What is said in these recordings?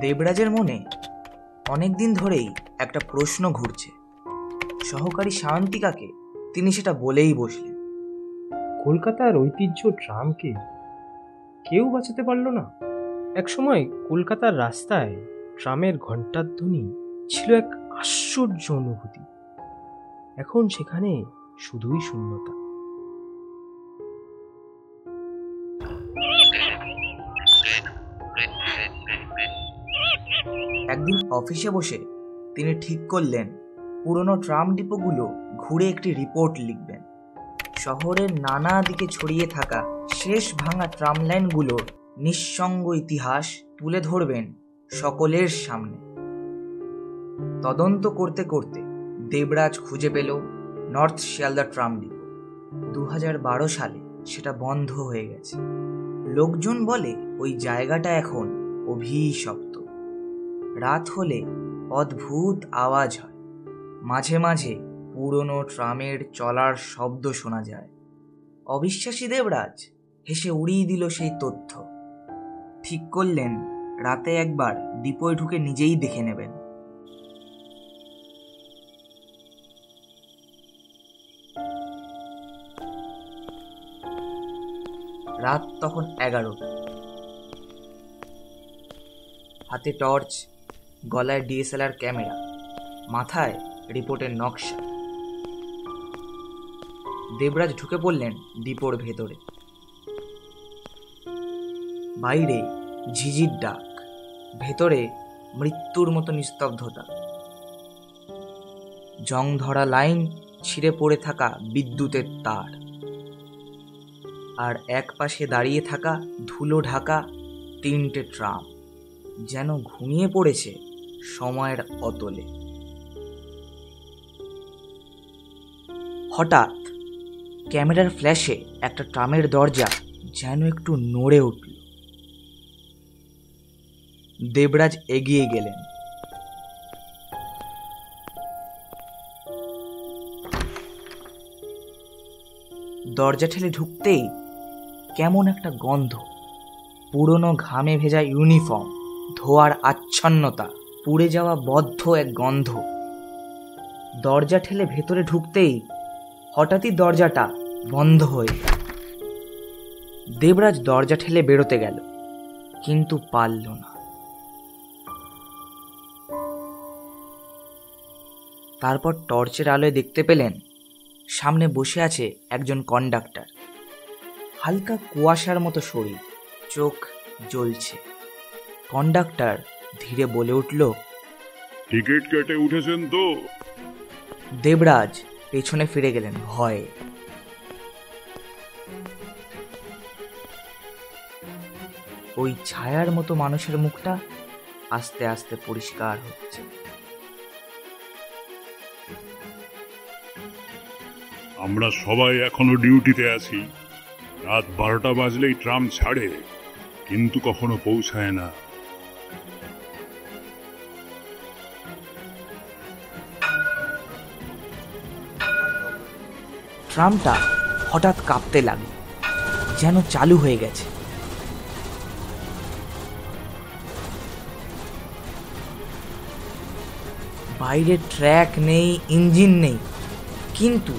দেবরাজের মনে অনেকদিন ধরেই একটা প্রশ্ন ঘুরছে। সহকারী সায়ন্তিকাকে তিনি সেটা বলেই বসলেন। কলকাতার ঐতিহ্য ট্রামকে কেউ বাঁচাতে পারল না। একসময় কলকাতার রাস্তায় ট্রামের ঘণ্টার ধ্বনি ছিল এক আশ্চর্য অনুভূতি। এখন সেখানে শুধুই শূন্যতা। একদিন অফিসে বসে তিনি ঠিক করলেন পুরনো ট্রাম ডিপোগুলো ঘুরে একটি রিপোর্ট লিখবেন। শহরের নানা দিকে ছড়িয়ে থাকা শেষ ভাঙা ট্রাম লাইনগুলোর নিঃসঙ্গ ইতিহাস তুলে ধরবেন সকলের সামনে। তদন্ত করতে করতে দেবরাজ খুঁজে পেল নর্থ শিয়ালদা ট্রাম ডিপো। 2012 সালে সেটা বন্ধ হয়ে গেছে। লোকজন বলে ওই জায়গাটা এখন অভিশপ্ত। রাত হলে অদ্ভুত আওয়াজ হয়, মাঝে মাঝে পুরনো ট্রামের চলার শব্দ শোনা যায়। অবিশ্বাসী দেবরাজ হেসে উড়িয়ে দিল সেই তথ্য। ঠিক করলেন রাতে একবার ডিপোয় ঢুকে নিজেই দেখে নেবেন। রাত তখন 11টা। হাতে টর্চ, গলায় ডিএসএলআর ক্যামেরা, মাথায় রিপোর্টের নকশা। দেবরাজ ঢুকে পড়লেন ডিপোর ভেতরে। বাইরে ঝিঝির ডাক, ভেতরে মৃত্যুর মতো নিস্তব্ধতা। জং ধরা লাইন, ছিঁড়ে পড়ে থাকা বিদ্যুতের তার, আর এক পাশে দাঁড়িয়ে থাকা ধুলো ঢাকা 3টে ট্রাম, যেন ঘুমিয়ে পড়েছে সময়ের অতলে। হঠাৎ ক্যামেরার ফ্ল্যাশে একটা ট্রামের দরজা যেন একটু নড়ে উঠল। দেবরাজ এগিয়ে গেলেন। দরজা ঠেলে ঢুকতেই কেমন একটা গন্ধ, পুরনো ঘামে ভেজা ইউনিফর্ম, ধোয়ার আচ্ছন্নতা, পুড়ে যাওয়া বদ্ধ এক গন্ধ। দরজা ঠেলে ভেতরে ঢুকতেই হঠাৎই দরজাটা বন্ধ হয়ে গেল। দেবরাজ দরজা ঠেলে বেরোতে গেল, কিন্তু পারল না। তারপর টর্চের আলোয় দেখতে পেলেন সামনে বসে আছে একজন কন্ডাক্টর। হালকা কুয়াশার মতো শরীর, চোখ জ্বলছে। কন্ডাক্টর ধীরে বলে উঠল, টিকিট কেটে উঠেছেন তো? দেবরাজ পেছনে ফিরে গেলেন ভয়ে। ওই ছায়ার মতো মানুষের মুখটা আস্তে আস্তে পরিষ্কার হচ্ছে। আমরা সবাই এখনো ডিউটিতে আছি। রাত 12টা বাজলেই ট্রাম ছাড়ে, কিন্তু কখনো পৌঁছায় না। ট্রামটা হঠাৎ কাঁপতে লাগলো, যেন চালু হয়ে গেছে। বাইরে ট্র্যাক নেই, ইঞ্জিন নেই, কিন্তু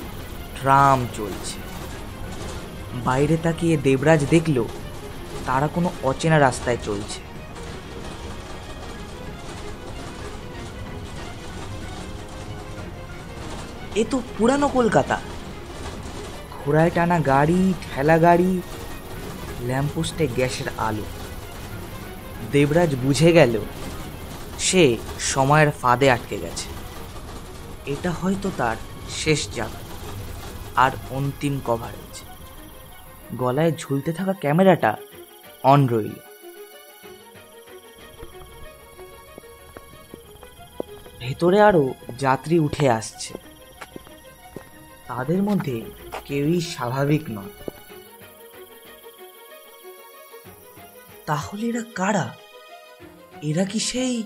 ট্রাম চলছে। বাইরে তাকিয়ে দেবরাজ দেখল তারা কোনো অচেনা রাস্তায় চলছে। এ তো পুরানো কলকাতা। ঘোড়ায় টানা গাড়ি, ঠেলা গাড়ি, ল্যাম্পপোস্টে গ্যাসের আলো। দেবরাজ বুঝে গেল সে সময়ের ফাঁদে আটকে গেছে। এটা হয়তো তার শেষ জায়গা আর অন্তিম কভারেজ। গলায় ঝুলতে থাকা ক্যামেরাটা অন রইল। ভেতরে আরো যাত্রী উঠে আসছে। তাদের মধ্যে কেউই স্বাভাবিক নয়। তাহলে এরা কারা? এরা কি সেই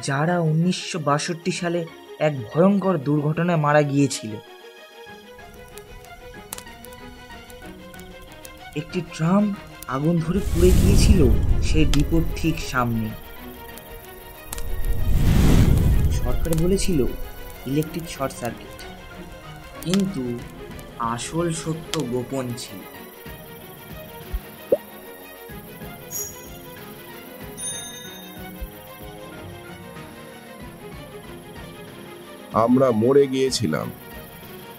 যারা 1962 সালে এক ভয়ঙ্কর দুর্ঘটনায় মারা গিয়েছিল? একটি ট্রাম আগুন ধরে পুড়ে গিয়েছিল সেই ডিপোর ঠিক সামনে। কন্ডাক্টর বলেছিল ইলেকট্রিক শর্ট সার্কিট, কিন্তু আসল সত্য গোপন ছিল। আমরা মরে গিয়েছিলাম,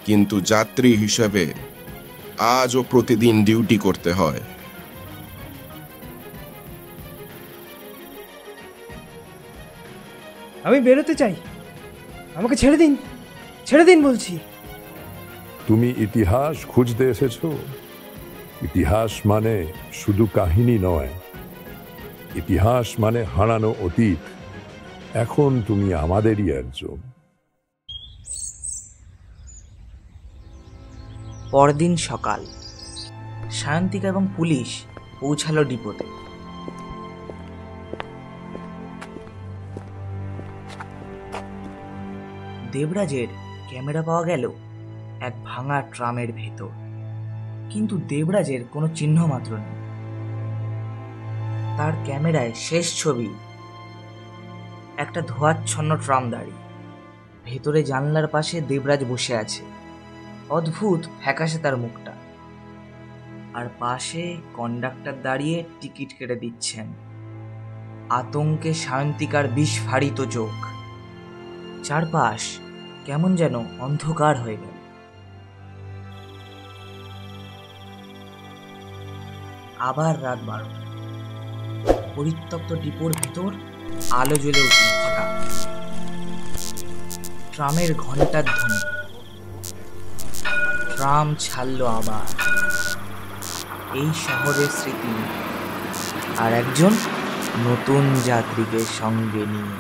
কিন্তু যাত্রী হিসেবে আজও প্রতিদিন ডিউটি করতে হয়। আমি বেরোতে চাই, আমাকে ছেড়ে দিন, ছেড়ে দিন বলছি। তুমি ইতিহাস খুঁজতে এসেছো? ইতিহাস মানে শুধু কাহিনী নয়, ইতিহাস মানে হারানো অতীত। এখন তুমি আমাদেরই একজন। পরদিন সকাল, সায়ন্তিকা এবং পুলিশ পৌঁছালো ডিপোতে। দেবরাজের ক্যামেরা পাওয়া গেল এক ভাঙা ট্রামের ভেতর, কিন্তু দেবরাজের কোনো চিহ্ন মাত্র নেই। তার ক্যামেরায় শেষ ছবি একটা ধোঁয়াচ্ছন্ন ট্রাম দাঁড়িয়ে, ভেতরে জানলার পাশে দেবরাজ বসে আছে, অদ্ভুত ফ্যাকাশে তার মুখটা, আর পাশে কন্ডাক্টর দাঁড়িয়ে টিকিট কেটে দিচ্ছেন। আতঙ্কে সায়ন্তিকার বিস্ফারিত চোখ, চারপাশ কেমন যেন অন্ধকার হয়ে গেল। আবার রাত 12, পরিত্যক্ত ডিপোর ভেতর আলো জ্বলে উঠল হঠাৎ। ট্রামের ঘন্টার ধ্বনি, ট্রাম ছাড়ল আবার, এই শহরের স্মৃতি আর একজন নতুন যাত্রীকে সঙ্গে নিয়ে।